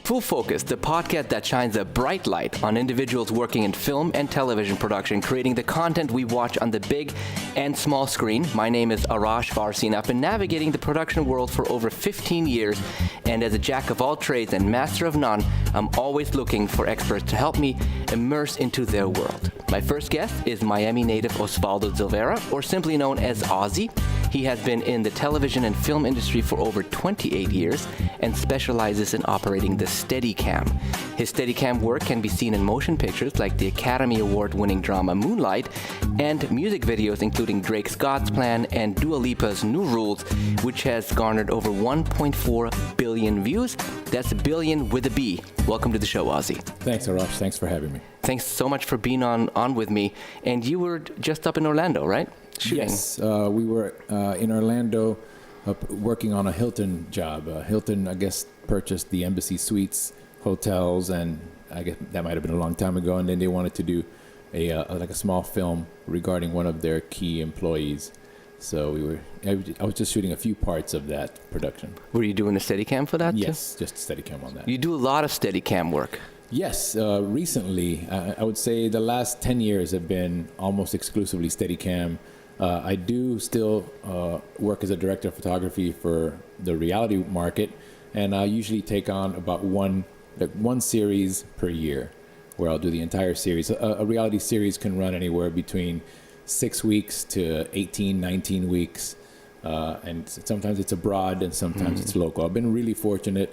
Full Focus, the podcast that shines a bright light on individuals working in film and television production, creating the content we watch on the big and small screen. My name is Arash Farsi, and I've been navigating the production world for over 15 years. And as a jack of all trades and master of none, I'm always looking for experts to help me immerse into their world. My first guest is Miami native Osvaldo Silvera, or simply known as Ozzie. He has been in the television and film industry for over 28 years and specializes in operating the Steadicam. His Steadicam work can be seen in motion pictures like the Academy Award-winning drama Moonlight and music videos including Drake's God's Plan and Dua Lipa's New Rules, which has garnered over 1.4 billion views. That's a billion with a B. Welcome to the show, Ozzie. Thanks, Arash. Thanks for having me. Thanks so much for being on with me. And you were just up in Orlando, right? Shooting. Yes, we were in Orlando working on a Hilton job. Hilton, I guess, purchased the Embassy Suites hotels, and I guess that might have been a long time ago. And then they wanted to do a small film regarding one of their key employees. So I was just shooting a few parts of that production. Were you doing a Steadicam for that? Yes, just Steadicam on that. You do a lot of Steadicam work. Yes, recently, I would say the last 10 years have been almost exclusively Steadicam. I do still work as a director of photography for the reality market, and I usually take on about one series per year, where I'll do the entire series. A reality series can run anywhere between 6 weeks to 18, 19 weeks, and sometimes it's abroad and sometimes it's local. I've been really fortunate.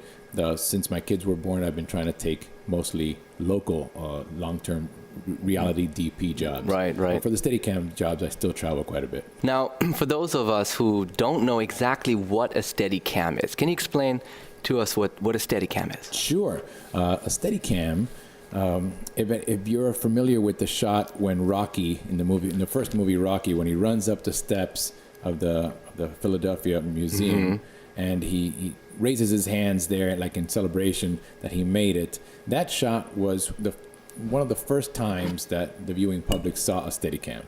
Since my kids were born, I've been trying to take mostly local, long-term reality DP jobs. Right. For the Steadicam jobs, I still travel quite a bit. Now, for those of us who don't know exactly what a Steadicam is, can you explain to us what a Steadicam is? Sure. A Steadicam, if you're familiar with the shot when Rocky, in the first movie Rocky, when he runs up the steps of the Philadelphia Museum, and he raises his hands there like in celebration that he made it, that shot was one of the first times that the viewing public saw a Steadicam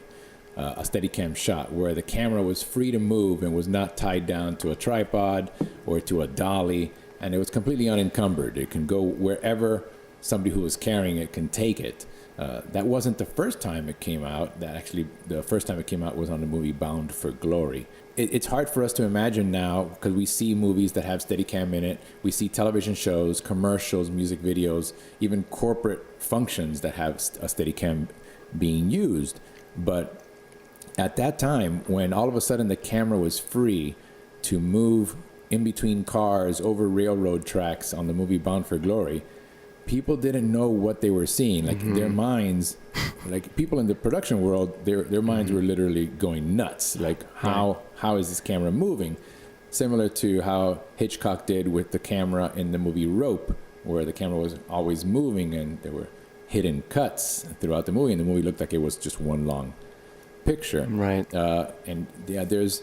shot where the camera was free to move and was not tied down to a tripod or to a dolly, and it was completely unencumbered. It can go wherever somebody who was carrying it can take it. That wasn't the first time it came out. The first time it came out was on the movie Bound for Glory. It's hard for us to imagine now because we see movies that have Steadicam in it. We see television shows, commercials, music videos, even corporate functions that have a Steadicam being used. But at that time, when all of a sudden the camera was free to move in between cars over railroad tracks on the movie Bound for Glory, people didn't know what they were seeing. Like their minds, like people in the production world, their minds were literally going nuts. Like how is this camera moving? Similar to how Hitchcock did with the camera in the movie Rope, where the camera was always moving and there were hidden cuts throughout the movie, and the movie looked like it was just one long picture. Right. And yeah, there's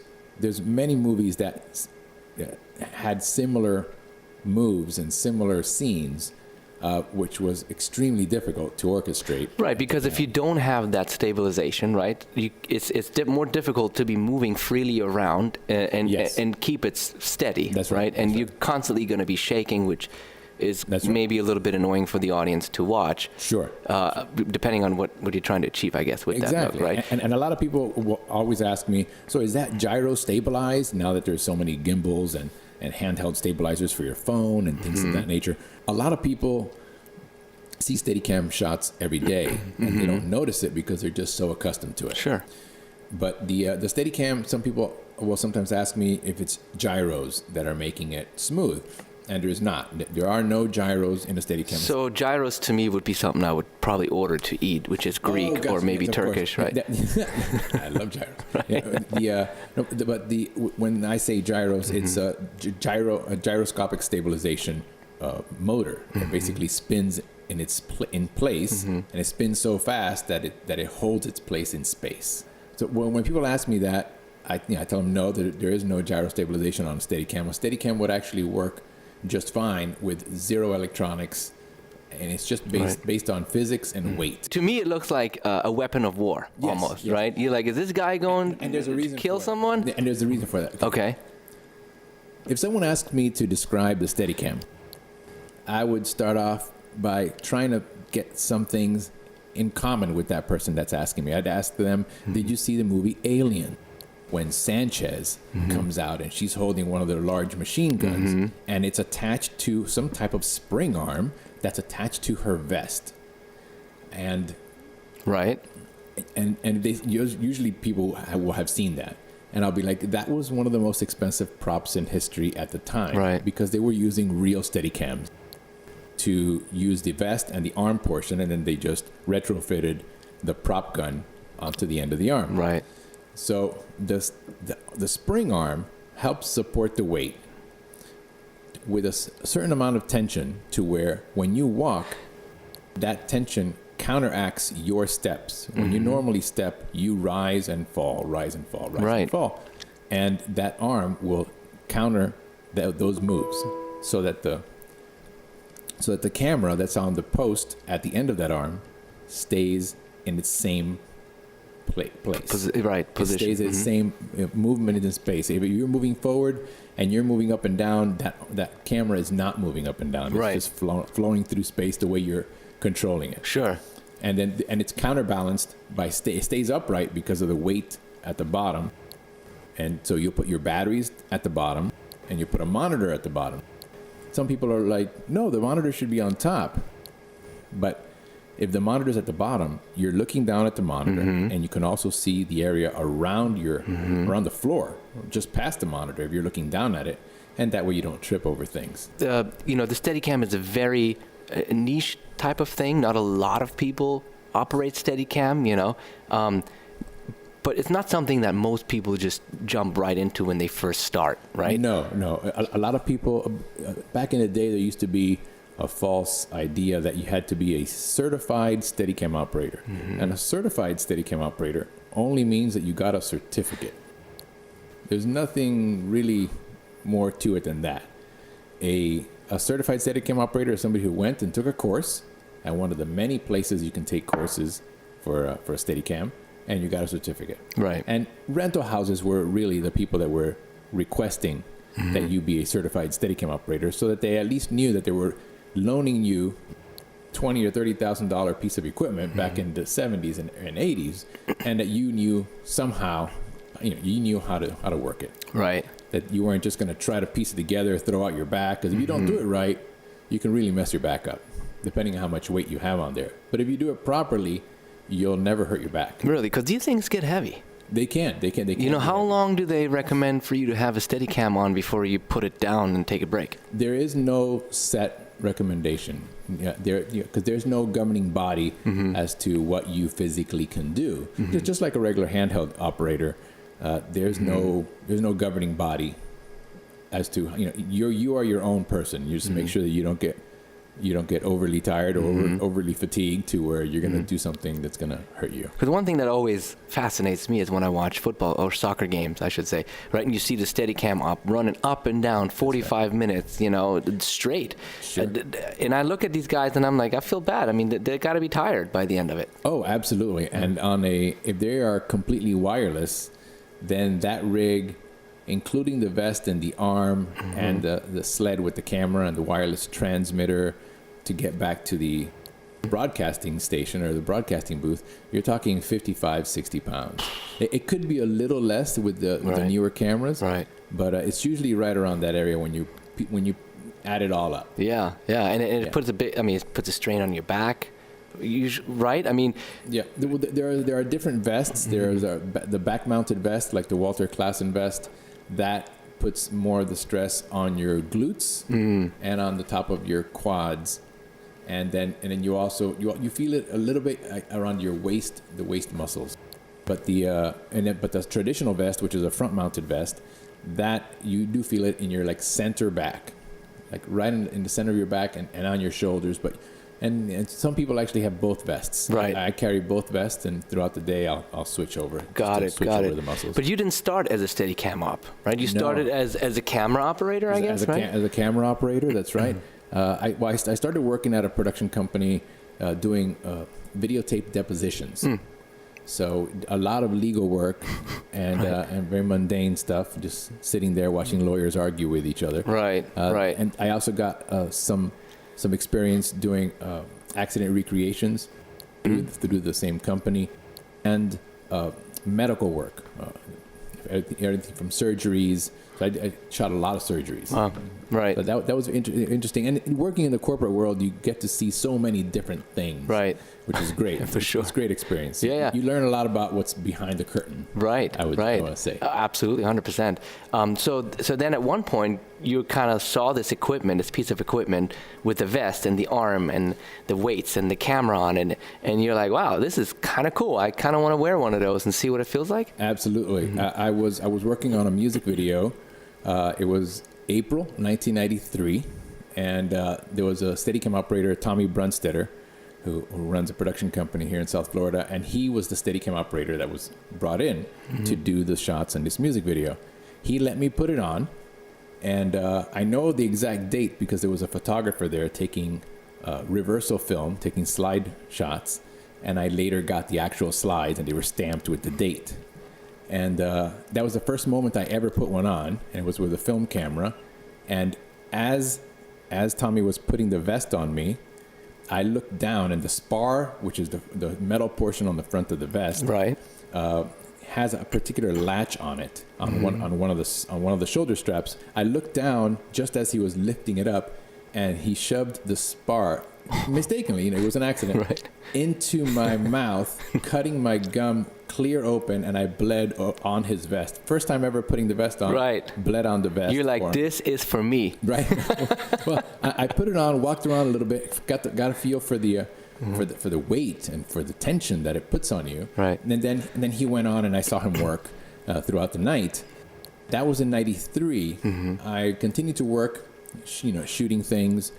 many movies that had similar moves and similar scenes. Which was extremely difficult to orchestrate. Right, because if you don't have that stabilization, right, it's more difficult to be moving freely around and keep it steady. That's right. And you're constantly going to be shaking, which is maybe a little bit annoying for the audience to watch. Sure. Depending on what you're trying to achieve, I guess, with that look, right? And a lot of people will always ask me, so is that gyro stabilized now that there's so many gimbals and handheld stabilizers for your phone and things of that nature? A lot of people see Steadicam shots every day and they don't notice it because they're just so accustomed to it. Sure. But the Steadicam, some people will sometimes ask me if it's gyros that are making it smooth, and there's not. There are no gyros in a Steadicam. So gyros to me would be something I would probably order to eat, which is Greek or maybe Turkish, right? I love gyros. Right. When I say gyros, it's a gyroscopic stabilization motor that basically spins in place, and it spins so fast that it holds its place in space. So when people ask me that, I tell them no, there is no gyro stabilization on a Steadicam. A Steadicam would actually work just fine with zero electronics, and it's just based on physics and weight. To me, it looks like a weapon of war, almost, right? You're like, is this guy going to kill someone? And there's a reason for that. Okay. If someone asked me to describe the Steadicam, I would start off by trying to get some things in common with that person that's asking me. I'd ask them, did you see the movie Alien? When Sanchez comes out and she's holding one of their large machine guns and it's attached to some type of spring arm that's attached to her vest. And usually people will have seen that. And I'll be like, that was one of the most expensive props in history at the time. Right. Because they were using real Steadicams to use the vest and the arm portion, and then they just retrofitted the prop gun onto the end of the arm. Right. So the spring arm helps support the weight with a certain amount of tension to where when you walk, that tension counteracts your steps. When you normally step, you rise and fall, rise and fall, rise and fall. And that arm will counter those moves so that the camera that's on the post at the end of that arm stays in its same place. Position. It stays in the same movement in space. If you're moving forward and you're moving up and down, that camera is not moving up and down. It's just flowing through space the way you're controlling it. Sure. And it's counterbalanced by it stays upright because of the weight at the bottom. And so you'll put your batteries at the bottom and you put a monitor at the bottom. Some people are like, no, the monitor should be on top. But if the monitor's at the bottom, you're looking down at the monitor and you can also see the area around around the floor, just past the monitor if you're looking down at it. And that way you don't trip over things. The Steadicam is a very niche type of thing. Not a lot of people operate Steadicam, but it's not something that most people just jump right into when they first start, right? No. A lot of people, back in the day, there used to be a false idea that you had to be a certified Steadicam operator. And a certified Steadicam operator only means that you got a certificate. There's nothing really more to it than that. A certified Steadicam operator is somebody who went and took a course at one of the many places you can take courses for a Steadicam, and you got a certificate. Right. And rental houses were really the people that were requesting that you be a certified Steadicam operator, so that they at least knew that they were loaning you $20,000 or $30,000 piece of equipment back in the 70s and 80s, and that you knew somehow, you knew how to work it. Right. That you weren't just going to try to piece it together, throw out your back, because if you don't do it right, you can really mess your back up, depending on how much weight you have on there. But if you do it properly, you'll never hurt your back. Really? Because these things get heavy. They can. How long do they recommend for you to have a Steadicam on before you put it down and take a break? There is no set recommendation. Because there's no governing body as to what you physically can do. Just like a regular handheld operator, there's no governing body as to you are your own person. You just make sure that you don't get overly tired or overly fatigued to where you're going to do something that's going to hurt you. Because one thing that always fascinates me is when I watch football or soccer games, I should say, right? And you see the Steadicam running up and down 45 minutes, straight. Sure. And I look at these guys and I'm like, I feel bad. I mean, they got to be tired by the end of it. Oh, absolutely. And if they are completely wireless, then that rig, including the vest and the arm and the sled with the camera and the wireless transmitter to get back to the broadcasting station or the broadcasting booth, you're talking 55, 60 pounds. It could be a little less with the newer cameras, right? But it's usually right around that area when you add it all up. Yeah, and it puts it puts a strain on your back. Right? I mean, yeah. There are different vests. There's the back-mounted vest, like the Walter Klassen vest, that puts more of the stress on your glutes and on the top of your quads, and then you also you feel it a little bit around your waist, the waist muscles. But the traditional vest, which is a front-mounted vest, that you do feel it in your center back, like right in the center of your back and on your shoulders, but. And some people actually have both vests. Right. I carry both vests, and throughout the day, I'll switch over. Got it. The muscles. But you didn't start as a Steadicam op, right? You started as a camera operator, I guess, right? As a camera operator, that's right. I started working at a production company doing videotape depositions. So a lot of legal work and very mundane stuff, just sitting there watching lawyers argue with each other. Right. And I also got some some experience doing accident recreations through the same company, and medical work, everything from surgeries. So I shot a lot of surgeries. Right. But that was interesting. And working in the corporate world, you get to see so many different things. Right. Which is great. For sure. It's a great experience. Yeah. You learn a lot about what's behind the curtain. Right. I want to say. Absolutely, 100%. So then at one point, you kind of saw this piece of equipment with the vest and the arm and the weights and the camera on it, and you're like, wow, this is kind of cool. I kind of want to wear one of those and see what it feels like. Absolutely. I was working on a music video. It was April 1993, and there was a Steadicam operator, Tommy Brunstetter, who runs a production company here in South Florida, and he was the Steadicam operator that was brought in to do the shots in this music video. He let me put it on, and I know the exact date because there was a photographer there taking reversal film, taking slide shots, and I later got the actual slides, and they were stamped with the date. And that was the first moment I ever put one on, and it was with a film camera. And as Tommy was putting the vest on me, I looked down, and the spar, which is the metal portion on the front of the vest, right, has a particular latch on it on one of the shoulder straps. I looked down just as he was lifting it up, and he shoved the spar mistakenly, it was an accident, right, into my mouth, cutting my gum clear open, and I bled on his vest. First time ever putting the vest on. Right. Bled on the vest. You're like, this is for me. Right. Well, I put it on, walked around a little bit, got a feel for the for the weight and for the tension that it puts on you. Right. And then he went on, and I saw him work throughout the night. That was in '93. I continued to work, shooting things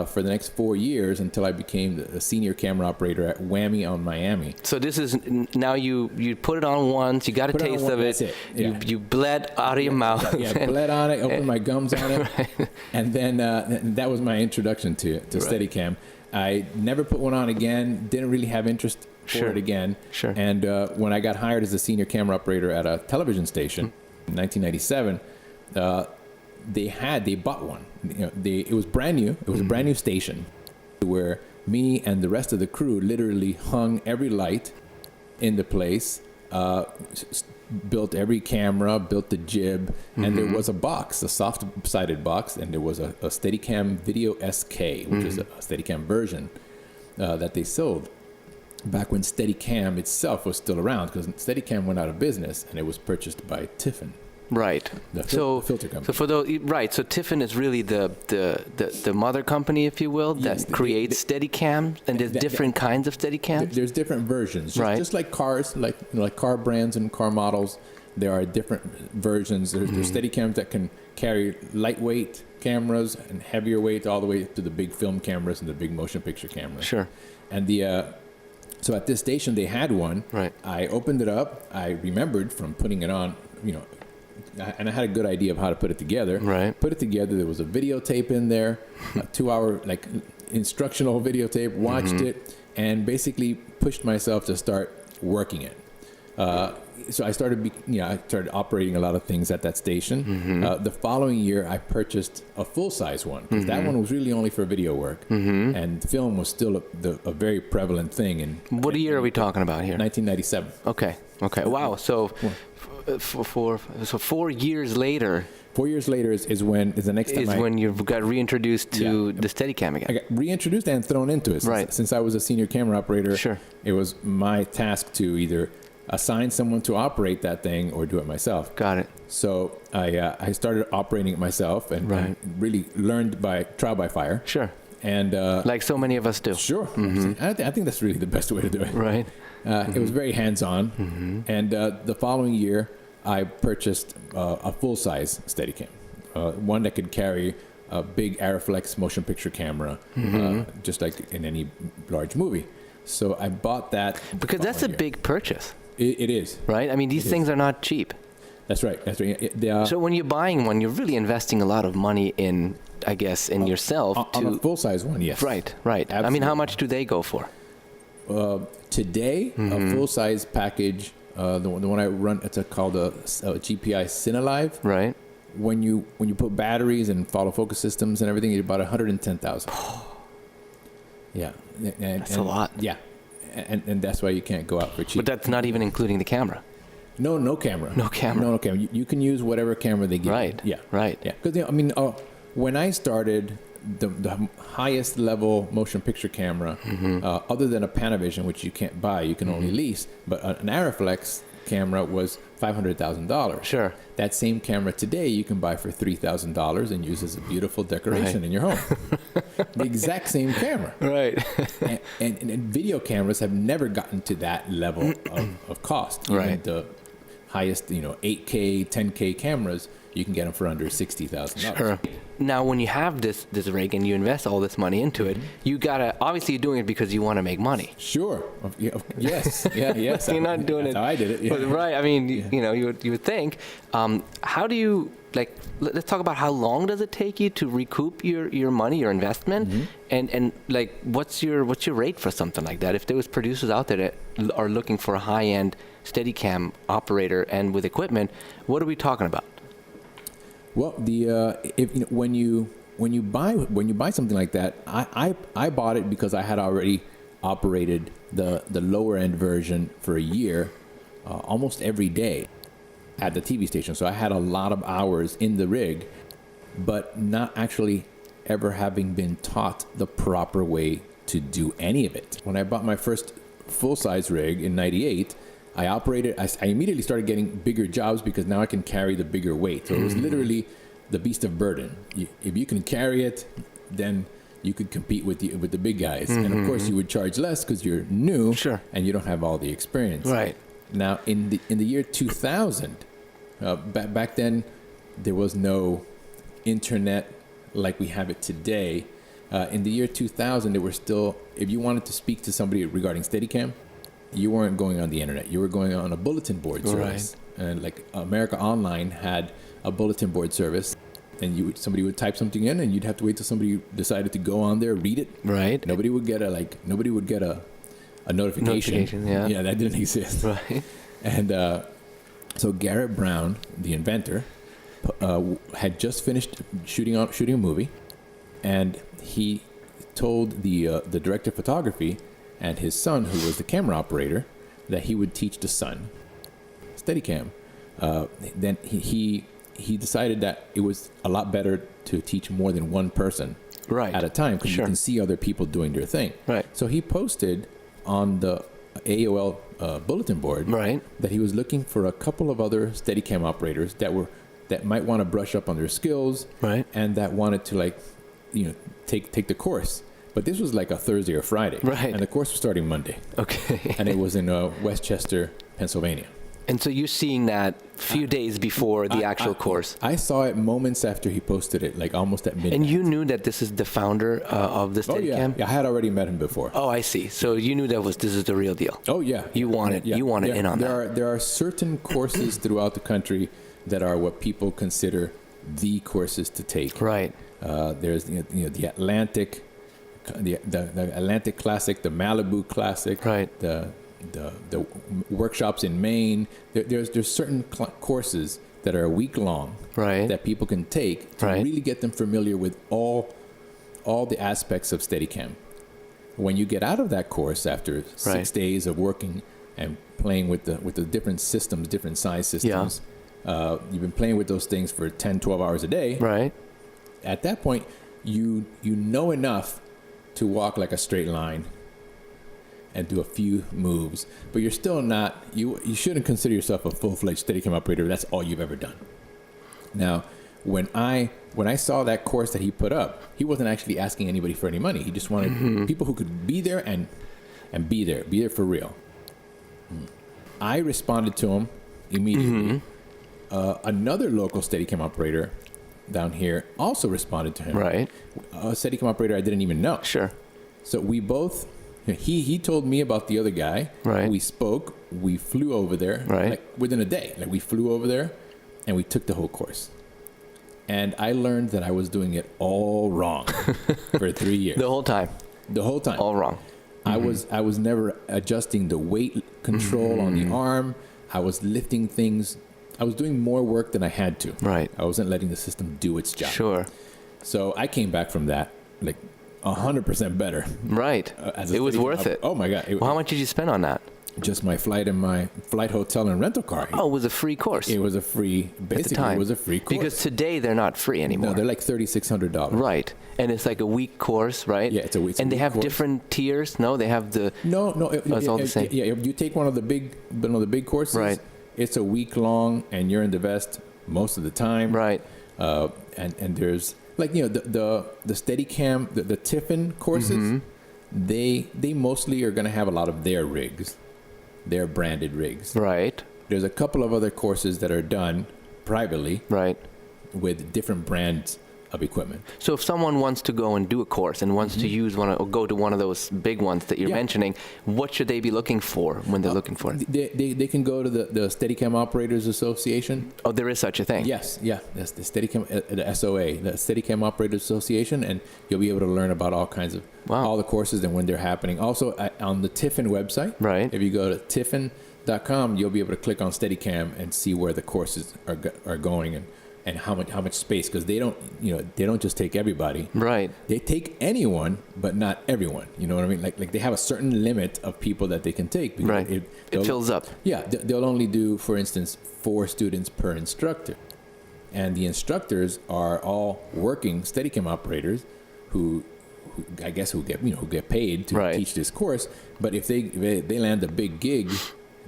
for the next 4 years until I became the senior camera operator at Whammy on Miami. So this is now you put it on once, you got a taste of it. That's it. Yeah. You bled out of your mouth. Yeah, bled on it, opened my gums on it, right. And then that was my introduction to Steadicam. I never put one on again. Didn't really have interest for it again. Sure. And when I got hired as a senior camera operator at a television station in 1997. They bought one. It was brand new. It was a brand new station where me and the rest of the crew literally hung every light in the place, built every camera, built the jib, and there was a box, a soft-sided box, and there was a Steadicam Video SK, which is a Steadicam version that they sold back when Steadicam itself was still around, because Steadicam went out of business and it was purchased by Tiffin. Right. The filter company. So for those, right. So Tiffin is really the mother company, if you will, that creates Steadicam, and there's different kinds of Steadicams. There's different versions, right? Just like cars, like car brands and car models. There are different versions. There's Steadicams that can carry lightweight cameras and heavier weight, all the way to the big film cameras and the big motion picture cameras. Sure. And so at this station they had one. Right. I opened it up. I remembered from putting it on, and I had a good idea of how to put it together. Right. Put it together. There was a videotape in there, a 2-hour instructional videotape. Watched it and basically pushed myself to start working it. So I started, I started operating a lot of things at that station. The following year, I purchased a full-size one, because that one was really only for video work, and film was still a very prevalent thing. What year are we talking about here? 1997. Okay. Wow. So. So 4 years later. 4 years later is the next time when you got reintroduced to the Steadicam again. I got reintroduced and thrown into it. Since I was a senior camera operator, sure. It was my task to either assign someone to operate that thing or do it myself. Got it. So I started operating it myself and really learned by trial by fire. Sure. And like so many of us do. Sure. I think that's really the best way to do it. Right. It was very hands-on. And the following year, I purchased a full-size Steadicam, one that could carry a big Arriflex motion picture camera, just like in any large movie. So I bought that. Because that's a big purchase. It is. Right? I mean, these things are not cheap. That's right. So when you're buying one, you're really investing a lot of money in, I guess, in yourself. On a full-size one, yes. Right. Absolutely. I mean, how much do they go for? Today, a full-size package, the one I run, it's called a GPI Cinelive. Right. When you put batteries and follow focus systems and everything, it's about $110,000. Yeah. That's a lot. Yeah. And that's why you can't go out for cheap. But that's not even including the camera. No camera. No camera. No camera. You can use whatever camera they give you. Right. Yeah. Right. Yeah. Because, I mean, when I started, the highest level motion picture camera, other than a Panavision, which you can't buy, you can only lease, but an Arriflex camera was $500,000. Sure. That same camera today you can buy for $3,000 and use as a beautiful decoration in your home. The exact same camera. Right. and video cameras have never gotten to that level of cost. Even Right. the highest, 8K, 10K cameras, you can get them for under $60,000. Sure. Now, when you have this rig and you invest all this money into it, you gotta, obviously you're doing it because you want to make money. Sure. Yes. Yes. You're not doing That's it. how I did it. Yeah. But, right. I mean, you would think. How do you, like? Let's talk about how long does it take you to recoup your money, your investment, and like what's your rate for something like that? If there was producers out there that are looking for a high-end Steadicam operator and with equipment, what are we talking about? Well, when you buy something like that, I bought it because I had already operated the lower end version for a year, almost every day at the TV station. So I had a lot of hours in the rig, but not actually ever having been taught the proper way to do any of it. When I bought my first full-size rig in '98, I immediately started getting bigger jobs because now I can carry the bigger weight. So it was literally the beast of burden. If you can carry it, then you could compete with the big guys. And of course you would charge less because you're new. Sure. And you don't have all the experience. Right. Now in the year 2000, back then there was no internet like we have it today. In the year 2000, there were still, if you wanted to speak to somebody regarding Steadicam, you weren't going on the internet. You were going on a bulletin board service. Right. And like America Online had a bulletin board service. And somebody would type something in, and you'd have to wait till somebody decided to go on there, read it. Right. Nobody would get a notification. Yeah, that didn't exist. Right. And so Garrett Brown, the inventor, had just finished shooting a movie, and he told the director of photography and his son, who was the camera operator, that he would teach the son Steadicam. Then he decided that it was a lot better to teach more than one person at a time, because you can see other people doing their thing. Right. So he posted on the AOL bulletin board that he was looking for a couple of other Steadicam operators that might want to brush up on their skills, and that wanted to take the course. But this was like a Thursday or Friday, and the course was starting Monday. Okay. And it was in Westchester, Pennsylvania. And so you're seeing that few days before the actual course. I saw it moments after he posted it, like almost at midnight. And you knew that this is the founder of the Steadicam? Yeah, I had already met him before. Oh, I see. So you knew this is the real deal. Oh, yeah. You wanted in on that. There are certain courses throughout the country that are what people consider the courses to take. Right. There's the Atlantic, the Atlantic Classic, the Malibu Classic. Right. The workshops in Maine. There's certain courses that are a week long that people can take to really get them familiar with all the aspects of Steadicam. When you get out of that course after 6 days of working and playing with the different systems, different size systems, you've been playing with those things for 10, 12 hours a day. Right. At that point, you know enough to walk like a straight line and do a few moves, but you're still not, you shouldn't consider yourself a full-fledged Steadicam operator. That's all you've ever done. Now, when I saw that course that he put up, he wasn't actually asking anybody for any money. He just wanted people who could be there and be there for real. I responded to him immediately. Another local Steadicam operator down here also responded to him. Right. A Steadicam operator I didn't even know. Sure. So we both, he told me about the other guy. Right. We spoke. We flew over there. Right. Like within a day. Like we flew over there, and we took the whole course. And I learned that I was doing it all wrong for 3 years. The whole time. All wrong. I was never adjusting the weight control on the arm. I was lifting things. I was doing more work than I had to. Right. I wasn't letting the system do its job. Sure. So I came back from that like 100% better. Right. It was worth it. Oh my God. Well, how much did you spend on that? Just my flight and my flight, hotel, and rental car. Oh, it was a free course. It was a free, basically, at the time. It was a free course. Because today they're not free anymore. No, they're like $3,600. Right. And it's like a week course, right? Yeah, it's a week. And they have course. different tiers? No, they have the... No. It's all the same. Yeah, if you take one of the big courses, right. It's a week long, and you're in the vest most of the time. Right. And there's, like, you know, the Steadicam, the Tiffin courses, they mostly are going to have a lot of their rigs. Their branded rigs. Right. There's a couple of other courses that are done privately. Right. With different brands of equipment. So if someone wants to go and do a course and wants to use one or go to one of those big ones that you're mentioning, what should they be looking for when they're looking for it? They can go to the Steadicam Operators Association. Oh, there is such a thing? Yes, yeah. That's the Steadicam, the SOA, the Steadicam Operators Association, and you'll be able to learn about all kinds of, all the courses and when they're happening. Also, on the Tiffin website, right. If you go to tiffin.com, you'll be able to click on Steadicam and see where the courses are going and how much space, because they don't just take everybody. Right. They take anyone, but not everyone. You know what I mean? Like they have a certain limit of people that they can take. Right. It fills up. Yeah. They'll only do, for instance, 4 students per instructor. And the instructors are all working Steadicam operators who get paid to teach this course. But if they land a big gig,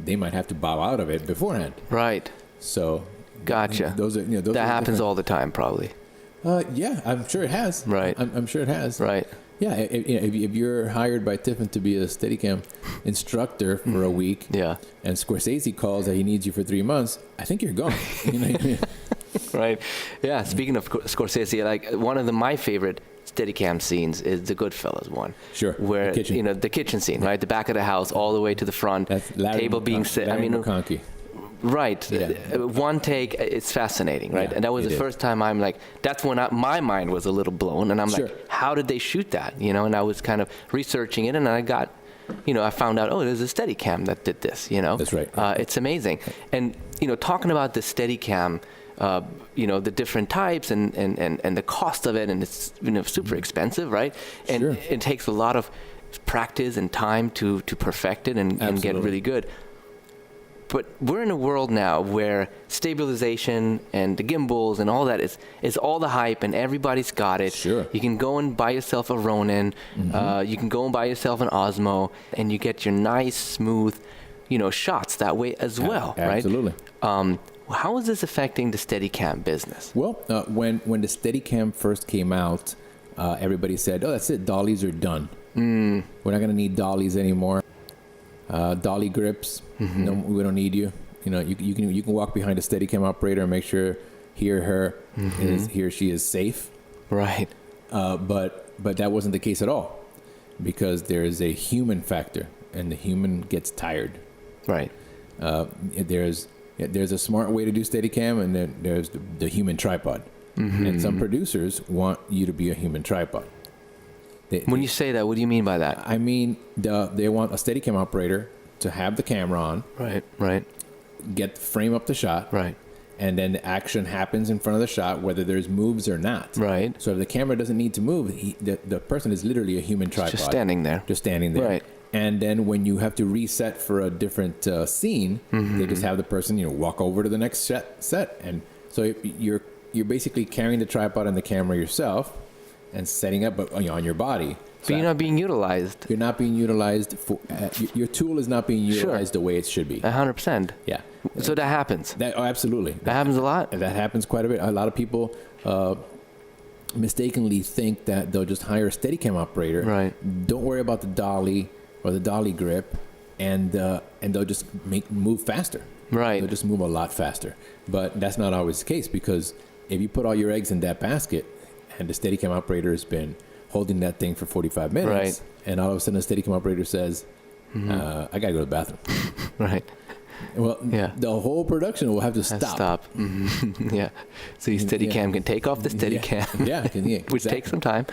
they might have to bow out of it beforehand. Right. So... Gotcha. Those that happens all the time, probably. Yeah, I'm sure it has. Right. I'm sure it has. Right. Yeah, if you're hired by Tiffin to be a Steadicam instructor for a week, and Scorsese calls that he needs you for 3 months, I think you're gone. You know what I mean? Right. Yeah. Speaking of Scorsese, like one of my favorite Steadicam scenes is the Goodfellas one. Sure. Where the kitchen scene, right, the back of the house, all the way to the front, table being set. McConkie. Right. Yeah. One take, it's fascinating, right? And that was the first time I'm like, that's when my mind was a little blown. And I'm like, how did they shoot that? You know, and I was kind of researching it, and I got, I found out, there's a Steadicam that did this, That's right. It's amazing. And, talking about the Steadicam, the different types and the cost of it, and it's, super expensive, right? And it takes a lot of practice and time to perfect it and get really good. But we're in a world now where stabilization and the gimbals and all that is all the hype, and everybody's got it. Sure. You can go and buy yourself a Ronin. You can go and buy yourself an Osmo, and you get your nice, smooth, shots that way as well, right? Absolutely. How is this affecting the Steadicam business? Well, when the Steadicam first came out, everybody said, "Oh, that's it. Dollies are done. We're not going to need dollies anymore. Dolly grips. No, we don't need you. You can walk behind a Steadicam operator and make sure he or she is safe." Right. But that wasn't the case at all, because there is a human factor, and the human gets tired. Right. There's a smart way to do Steadicam, and then there's the human tripod. And some producers want you to be a human tripod. When you say that, what do you mean by that? I mean, they want a Steadicam operator to have the camera on. Right. Frame up the shot. Right. And then the action happens in front of the shot, whether there's moves or not. Right. So if the camera doesn't need to move, the person is literally a human tripod. Just standing there. Right. And then when you have to reset for a different scene, they just have the person, walk over to the next set. And so you're basically carrying the tripod and the camera yourself and setting up on your body. So you're not being utilized. You're not being utilized. Your tool is not being utilized the way it should be. 100%. Yeah. So that happens. Absolutely. That happens a lot. That happens quite a bit. A lot of people mistakenly think that they'll just hire a Steadicam operator. Right. Don't worry about the dolly or the dolly grip, and they'll just move faster. Right. They'll just move a lot faster. But that's not always the case, because if you put all your eggs in that basket, and the Steadicam operator has been holding that thing for 45 minutes, and all of a sudden a Steadicam operator says, I got to go to the bathroom. Right. Well, the whole production will have to stop. Yeah. So your Steadicam can take off the Steadicam, which takes some time,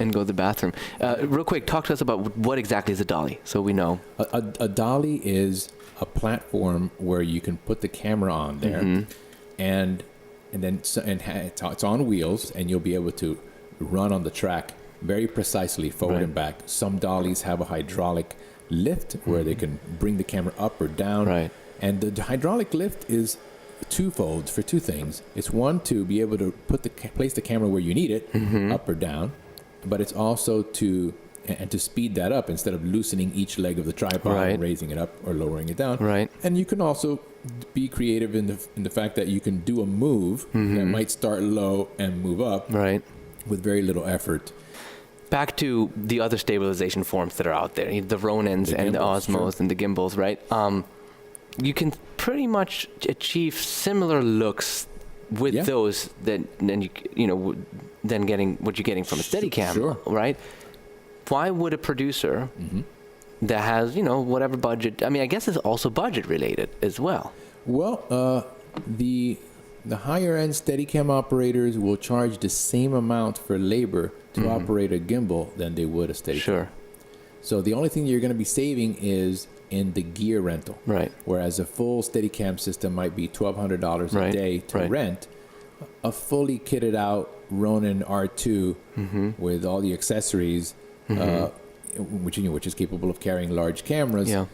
and go to the bathroom. Real quick, talk to us about what exactly is a dolly, so we know. A dolly is a platform where you can put the camera on there, and then it's on wheels, and you'll be able to run on the track very precisely forward Right. and back. Some dollies have a hydraulic lift where they can bring the camera up or down. Right. And the hydraulic lift is twofold for two things. It's one, to be able to place the camera where you need it, up or down, but it's also to speed that up instead of loosening each leg of the tripod Right. and raising it up or lowering it down. Right. And you can also be creative in the fact that you can do a move that might start low and move up Right. with very little effort. Back to the other stabilization forms that are out there, the Ronins The and the gimbals, Osmos and the gimbals, right? You can pretty much achieve similar looks with Yeah. those than getting what you're getting from a Steadicam, Sure. right? Why would a producer that has, whatever budget, I mean, I guess it's also budget related as well. Well, the higher end Steadicam operators will charge the same amount for labor to operate a gimbal than they would a Steadicam. Sure. So the only thing you're going to be saving is in the gear rental. Right. Whereas a full Steadicam system might be $1,200 a Right, day to right. rent. A fully kitted out Ronin R2 with all the accessories, which is capable of carrying large cameras, Yeah.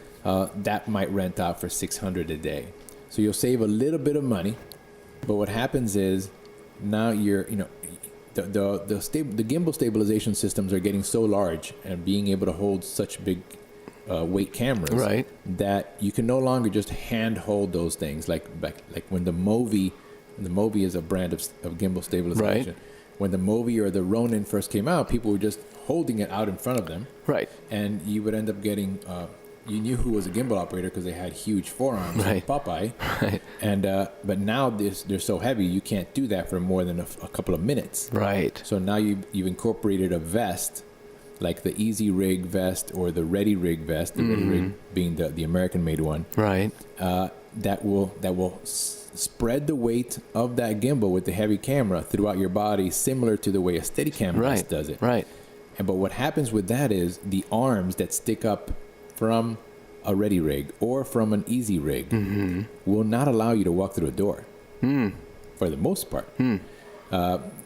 that might rent out for $600 a day. So you'll save a little bit of money, but what happens is now the gimbal stabilization systems are getting so large and being able to hold such big weight cameras, Right. that you can no longer just hand hold those things like when the Movi is a brand of gimbal stabilization. Right. When the Movi or the Ronin first came out, people were just holding it out in front of them, Right. and you would end up getting you knew who was a gimbal operator because they had huge forearms, Right. like Popeye. Right. And but now they're so heavy you can't do that for more than a couple of minutes. Right. So now you've incorporated a vest, like the Easy Rig vest or the Ready Rig vest, the Ready Rig being the American-made one, Right. that will spread the weight of that gimbal with the heavy camera throughout your body, similar to the way a Steadicam Right. vest does it. Right. But what happens with that is the arms that stick up from a Ready Rig or from an Easy Rig will not allow you to walk through a door, for the most part.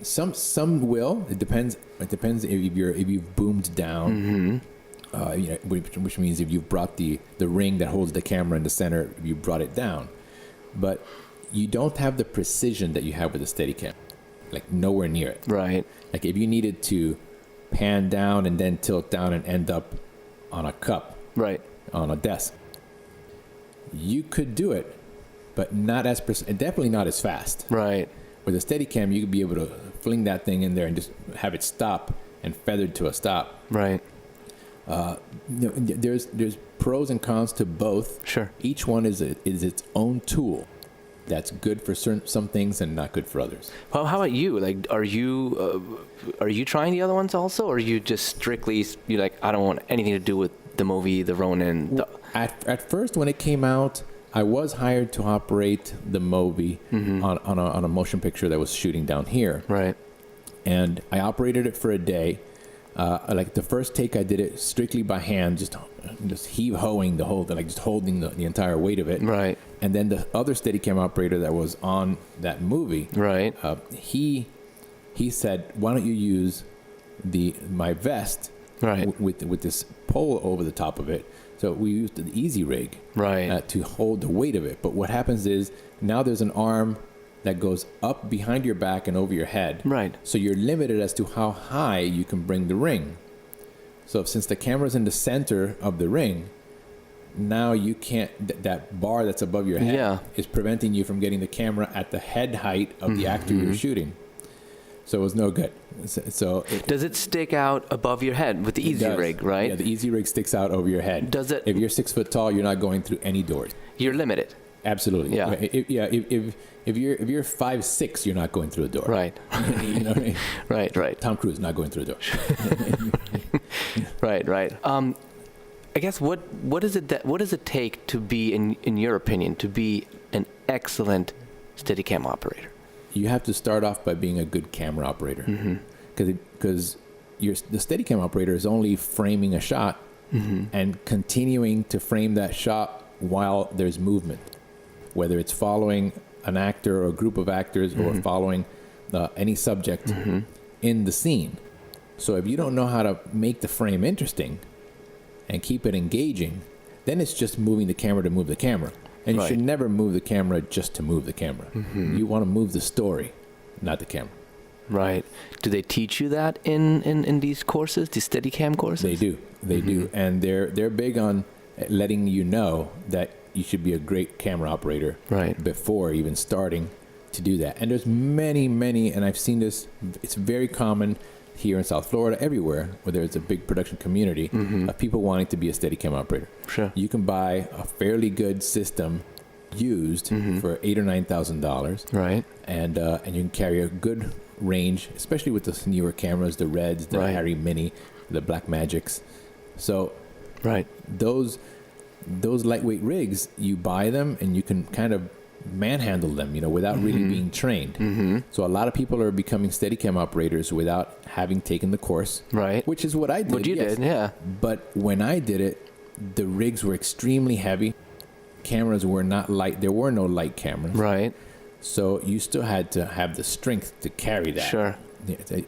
Some will. It depends. It depends if you've boomed down, which means if you've brought the ring that holds the camera in the center, you brought it down. But you don't have the precision that you have with a Steadicam, like nowhere near it. Right. Like if you needed to pan down and then tilt down and end up on a cup, Right. on a desk, you could do it, but not as definitely not as fast. Right. With a Steadicam, you could be able to fling that thing in there and just have it stop and feathered to a stop. Right. There's pros and cons to both. Sure. Each one is its own tool that's good for some things and not good for others. Well, how about you? Like, are you trying the other ones also, or are you just strictly I don't want anything to do with the movie, the Ronin? At first, when it came out, I was hired to operate the Movi on a motion picture that was shooting down here. Right. And I operated it for a day. Like the first take, I did it strictly by hand, just heave-hoeing the whole thing, like just holding the entire weight of it. Right. And then the other Steadicam operator that was on that movie, Right. he said, "Why don't you use my vest Right. with this pole over the top of it?" So we used the Easy Rig, Right. to hold the weight of it. But what happens is now there's an arm that goes up behind your back and over your head. Right. So you're limited as to how high you can bring the ring. So since the camera's in the center of the ring, now you can't, that bar that's above your head Yeah. is preventing you from getting the camera at the head height of the actor you're shooting. So it was no good. So Does it stick out above your head with the Easy does. Rig, right? Yeah, the Easy Rig sticks out over your head. Does it? If you're 6 foot tall, you're not going through any doors. You're limited. Absolutely. Yeah. If you're 5'6", you're not going through a door. Right. You know what I mean? Right. Tom Cruise not going through a door. Right. I guess what does it take to be, in your opinion, to be an excellent Steadicam operator? You have to start off by being a good camera operator, because the Steadicam operator is only framing a shot and continuing to frame that shot while there's movement, whether it's following an actor or a group of actors or following any subject in the scene. So if you don't know how to make the frame interesting and keep it engaging, then it's just moving the camera to move the camera. And you should never move the camera just to move the camera. You want to move the story, not the camera. Right. Do they teach you that in these courses, these Steadicam courses? They do. They do. And they're big on letting you know that you should be a great camera operator before even starting to do that. And there's many, and I've seen this, it's very common here in South Florida, everywhere, where there's a big production community of people wanting to be a Steadicam operator. Sure. You can buy a fairly good system used for $8,000 or $9,000. Right. And you can carry a good range, especially with the newer cameras, the Reds, the Harry Mini, the Black Magics. So those lightweight rigs, you buy them and you can kind of manhandle them, without really being trained. So a lot of people are becoming Steadicam operators without having taken the course. Right. Which is what I did. What you did, yeah. But when I did it, the rigs were extremely heavy. Cameras were not light. There were no light cameras. Right. So you still had to have the strength to carry that. Sure.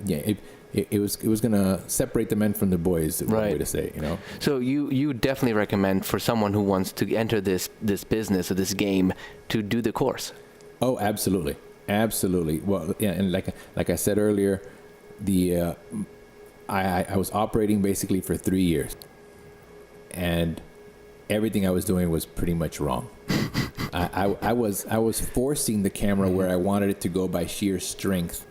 Yeah. It was going to separate the men from the boys, is one way to say it, So you definitely recommend for someone who wants to enter this business or this game to do the course? Oh, absolutely. Absolutely. Well, yeah, and like I said earlier, I was operating basically for 3 years. And everything I was doing was pretty much wrong. I was forcing the camera where I wanted it to go by sheer strength,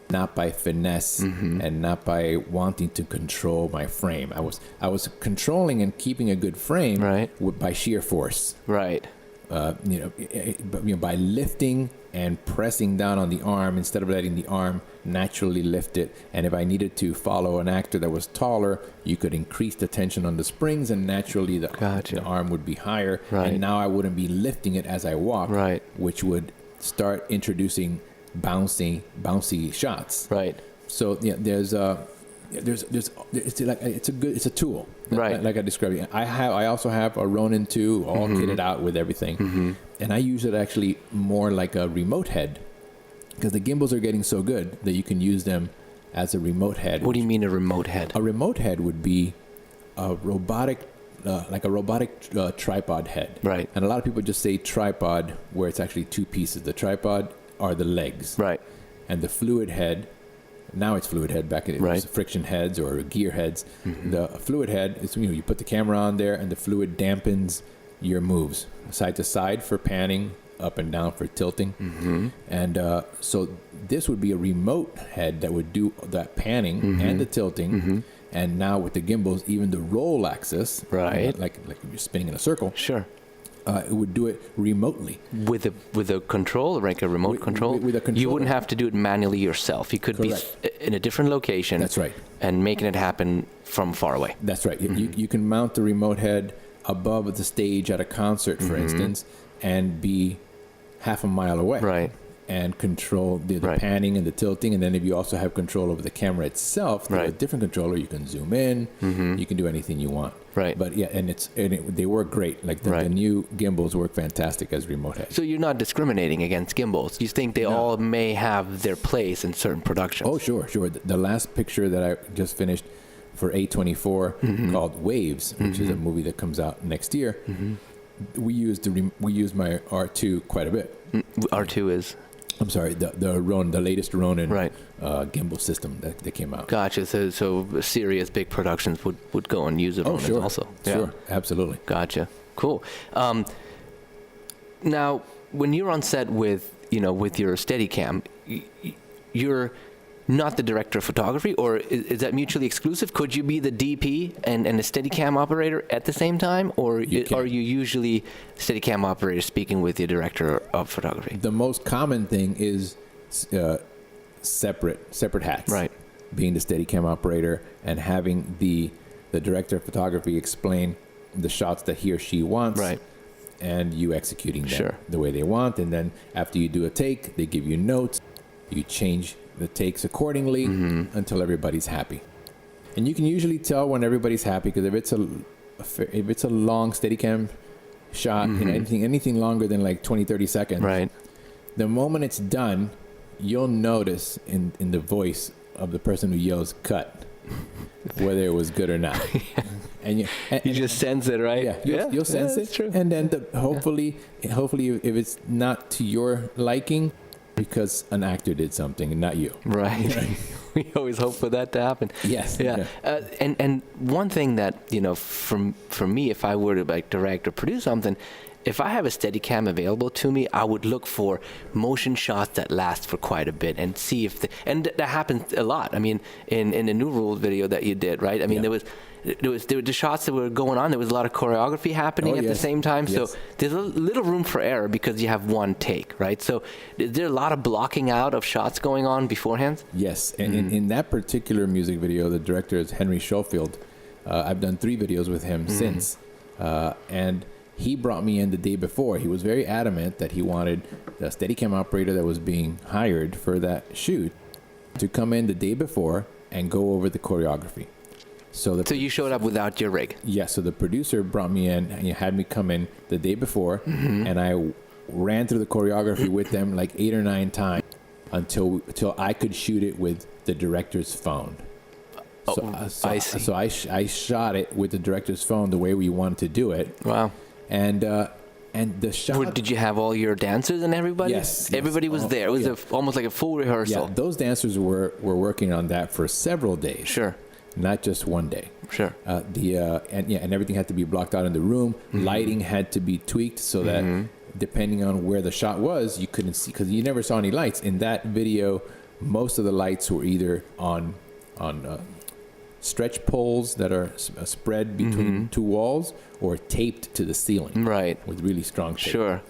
not by finesse, and not by wanting to control my frame. I was controlling and keeping a good frame by sheer force. Right. By lifting and pressing down on the arm instead of letting the arm naturally lift it. And if I needed to follow an actor that was taller, you could increase the tension on the springs and naturally the arm would be higher. Right. And now I wouldn't be lifting it as I walk, which would start introducing bouncy shots. Right. So yeah, it's a tool. Right. Like I described it. I also have a Ronin 2 all kitted out with everything. And I use it actually more like a remote head because the gimbals are getting so good that you can use them as a remote head. What do you mean a remote head? A remote head would be a robotic tripod head. Right. And a lot of people just say tripod where it's actually two pieces. The tripod are the legs. Right. And the fluid head, now it's fluid head, back in it was friction heads or gear heads. The fluid head is, you put the camera on there and the fluid dampens your moves side to side for panning, up and down for tilting. And so this would be a remote head that would do that panning and the tilting. And now with the gimbals, even the roll axis, like you're spinning in a circle. Sure. It would do it remotely with a control, like a remote control. With a control, you wouldn't have to do it manually yourself. You could be in a different location. That's right. And making it happen from far away. That's right. You can mount the remote head above the stage at a concert, for instance, and be half a mile away. Right. And control the panning and the tilting. And then if you also have control over the camera itself, a different controller, you can zoom in. You can do anything you want. Right. But yeah, they work great. Like the new gimbals work fantastic as remote heads. So you're not discriminating against gimbals. You think they all may have their place in certain productions? Oh, sure. The last picture that I just finished for A24 called Waves, which is a movie that comes out next year. We used my R2 quite a bit. R2 is? I'm sorry, the Ronin, the latest Ronin gimbal system that came out. Gotcha. So serious big productions would go and use it also. Sure, absolutely. Gotcha. Cool. Now, when you're on set with your Steadicam, you're not the director of photography, or is that mutually exclusive? Could you be the DP and a Steadicam operator at the same time, or are you usually Steadicam operator speaking with the director of photography? The most common thing is separate hats. Right. Being the Steadicam operator and having the director of photography explain the shots that he or she wants. Right. And you executing them the way they want, and then after you do a take, they give you notes. You change the takes accordingly until everybody's happy. And you can usually tell when everybody's happy because if it's a long Steadicam shot, anything longer than like 20-30 seconds, the moment it's done, you'll notice in the voice of the person who yells cut whether it was good or not. And you just sense it, right? Yeah, you'll sense it. True. And then hopefully, if it's not to your liking, because an actor did something and not you. Right. We always hope for that to happen. Yes. Yeah. And one thing that, for me, if I were to like direct or produce something, if I have a Steadicam available to me, I would look for motion shots that last for quite a bit and see if and that happens a lot. I mean, in the New Rules video that you did, right? I mean, there were the shots that were going on. There was a lot of choreography happening at the same time. Yes. So there's a little room for error because you have one take, right? So is there a lot of blocking out of shots going on beforehand? Yes. And in that particular music video, the director is Henry Schofield. I've done 3 videos with him since. And he brought me in the day before. He was very adamant that he wanted the Steadicam operator that was being hired for that shoot to come in the day before and go over the choreography. So you showed up without your rig? Yeah, so the producer brought me in and he had me come in the day before, and I ran through the choreography with them like 8 or 9 times until I could shoot it with the director's phone. I see. So I shot it with the director's phone the way we wanted to do it. Wow. And the shot. Did you have all your dancers and everybody? Yes. Everybody was there. It was almost like a full rehearsal. Yeah, those dancers were working on that for several days. Sure. Not just one day. Sure. And everything had to be blocked out in the room. Lighting had to be tweaked so that depending on where the shot was, you couldn't see, because you never saw any lights. In that video, most of the lights were either on stretch poles that are spread between 2 walls or taped to the ceiling. Right. With really strong tape. Sure.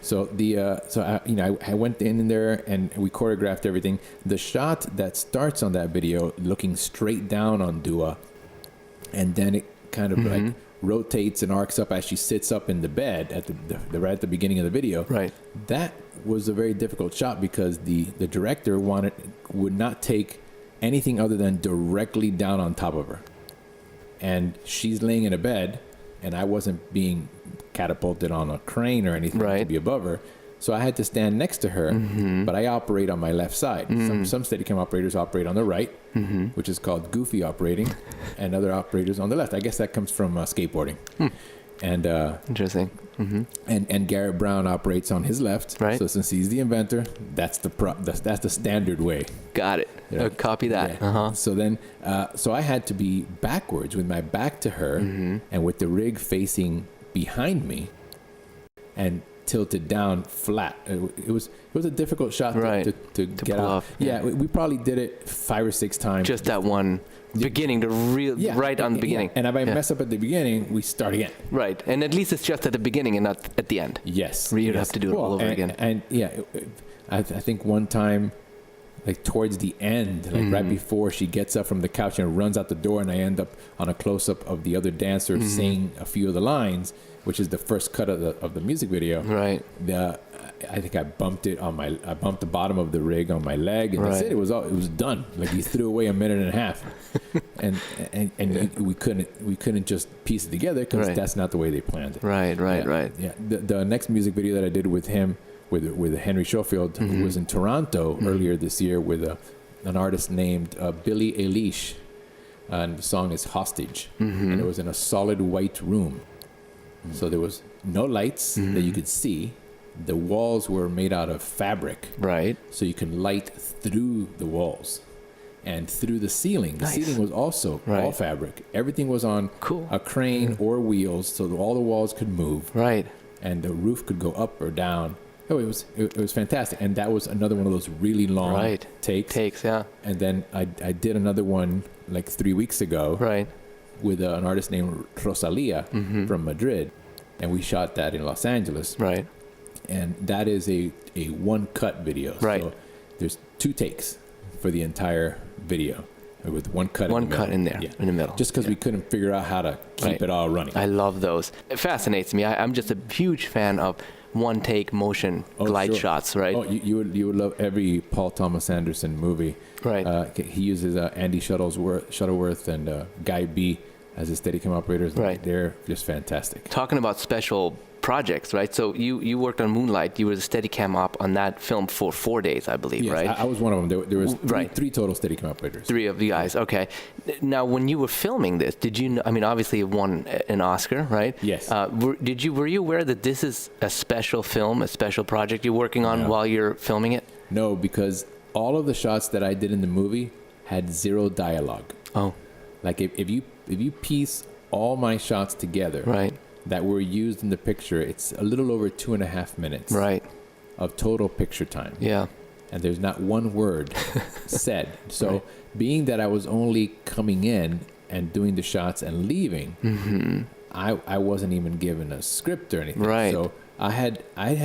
So I went in there and we choreographed everything. The shot that starts on that video, looking straight down on Dua, and then it kind of like rotates and arcs up as she sits up in the bed right at the beginning of the video. Right. That was a very difficult shot because the director would not take anything other than directly down on top of her, and she's laying in a bed, and I wasn't being catapulted on a crane or anything to be above her, so I had to stand next to her, but I operate on my left side. Some Steadicam operators operate on the right, which is called goofy operating, and other operators on the left. I guess that comes from skateboarding. And interesting. And Garrett Brown operates on his left. Right. So since he's the inventor, that's the standard way. Got it. Copy that. Yeah. So then, so I had to be backwards with my back to her, and with the rig facing behind me, and tilted down flat. It was a difficult shot to get off. Yeah, we probably did it 5 or 6 times. Just that one beginning, right on the beginning. And if I mess up at the beginning, we start again. Right, and at least it's just at the beginning and not at the end. Yes. You'd have to do it all over again. And I think one time, like towards the end, like right before she gets up from the couch and runs out the door, and I end up on a close-up of the other dancer saying a few of the lines, which is the first cut of the music video. Right. I think I bumped the bottom of the rig on my leg, and that's it. It was done. Like he threw away a minute and a half, and we couldn't just piece it together because that's not the way they planned it. Right. Yeah. The next music video that I did with him, with Henry Schofield, who was in Toronto earlier this year with an artist named Billy Eilish, and the song is Hostage, and it was in a solid white room, so there was no lights that you could see. The walls were made out of fabric, right? So you can light through the walls and through the ceiling. The ceiling was also all fabric. Everything was on a crane or wheels, so all the walls could move, right? And the roof could go up or down. Oh, it was fantastic, and that was another one of those really long takes. Yeah. And then I did another one like 3 weeks ago, right, with an artist named Rosalia from Madrid, and we shot that in Los Angeles, right. And that is a one cut video. Right. So there's 2 takes for the entire video with one cut in there in the middle. Just because we couldn't figure out how to keep it all running. I love those. It fascinates me. I'm just a huge fan of one take motion glide shots, right? Oh, you would love every Paul Thomas Anderson movie. Right. He uses Andy Shuttleworth and Guy B as his Steadicam operators. Right. They're just fantastic. Talking about special projects, right? So you worked on Moonlight. You were the Steadicam op on that film for 4 days, I believe, yes, right? I was one of them. There was Right. three total Steadicam operators. 3 of you guys, okay. Now, when you were filming this, did you know, I mean, obviously you won an Oscar, right? Yes. Were you aware that this is a special film, a special project you're working on No. while you're filming it? No, because all of the shots that I did in the movie had 0 dialogue. Oh, Like if you piece all my shots together right, that were used in the picture, it's a little over 2.5 minutes right, of total picture time. yeah, And there's not one word said. So Right. being that I was only coming in and doing the shots and leaving, I wasn't even given a script or anything. Right. So I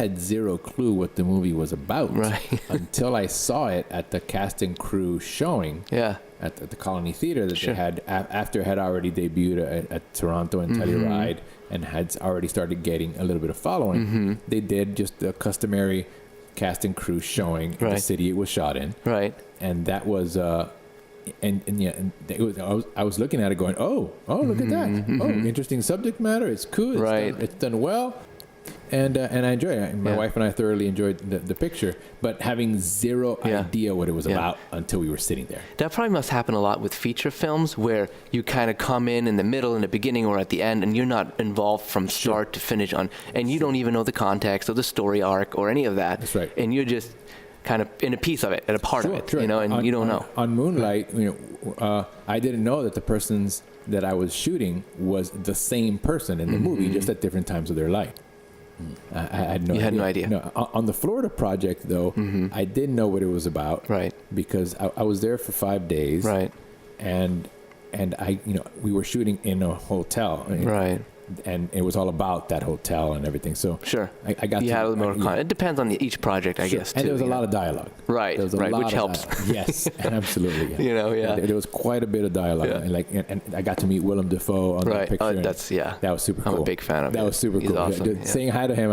had 0 clue what the movie was about Right. until I saw it at the cast and crew showing yeah, at the Colony Theater that Sure. they had after it had already debuted at Toronto and Telluride and had already started getting a little bit of following. They did just the customary cast and crew showing in the Right. city it was shot in, right, and that was and it was, I was looking at it going, oh look at that, oh, interesting subject matter, it's cool, Right. it's done well. And I enjoyed it. My Yeah. wife and I thoroughly enjoyed the picture, but having 0 Yeah. idea what it was Yeah. about until we were sitting there. That probably must happen a lot with feature films where you kind of come in the middle, in the beginning, or at the end, and you're not involved from start to finish and you don't even know the context or the story arc or any of that. That's right. And you're just kind of in a piece of it, and a part of it, Sure. you know, and you don't know. On Moonlight, I didn't know that the persons that I was shooting was the same person in the movie, just at different times of their life. I had no You idea. had no idea. No, on the Florida project, though, I did know what it was about. Right. Because I was there for 5 days. Right. And we were shooting in a hotel. Right. And it was all about that hotel and everything. So Sure. I got you to, had a little more yeah. content. It depends on each project, I Sure. guess. And too, there was a you know. lot of dialogue. Right, There was a right, lot which of helps. Yes, absolutely. Yeah. You know, yeah. There was quite a bit of dialogue, Yeah. and I got to meet Willem Dafoe on that Right. picture. Oh, and that's, yeah. that was super I'm cool. a big fan of that it. was super He's cool. awesome, Just yeah. saying hi to him,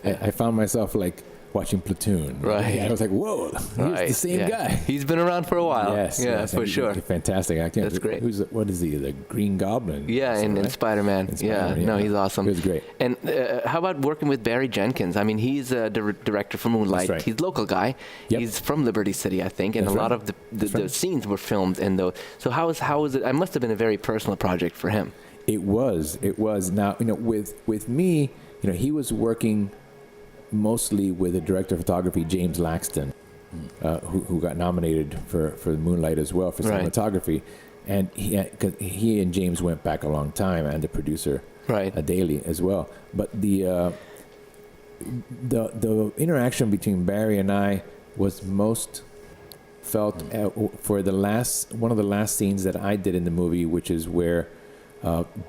I found myself like watching Platoon. Right. I was like, whoa, Right. he's the same yeah. guy. He's been around for a while. Yes, Yeah, yes, for and sure. Fantastic. I can't. That's great. What is he? The Green Goblin. Yeah, Is that and right? Spider-Man. In Yeah, Spider-Man, no, he's awesome. He was great. And how about working with Barry Jenkins? I mean, he's a director for Moonlight. That's right. He's a local guy. Yep. He's from Liberty City, I think, and That's a lot right. of the That's right. scenes were filmed in those. So how was it? It must have been a very personal project for him. It was. Now, with me, he was working mostly with the director of photography, James Laxton, who got nominated for the Moonlight as well for Right. cinematography. And cause he and James went back a long time, and the producer, Right. Daly as well. But the interaction between Barry and I was most felt for one of the last scenes that I did in the movie, which is where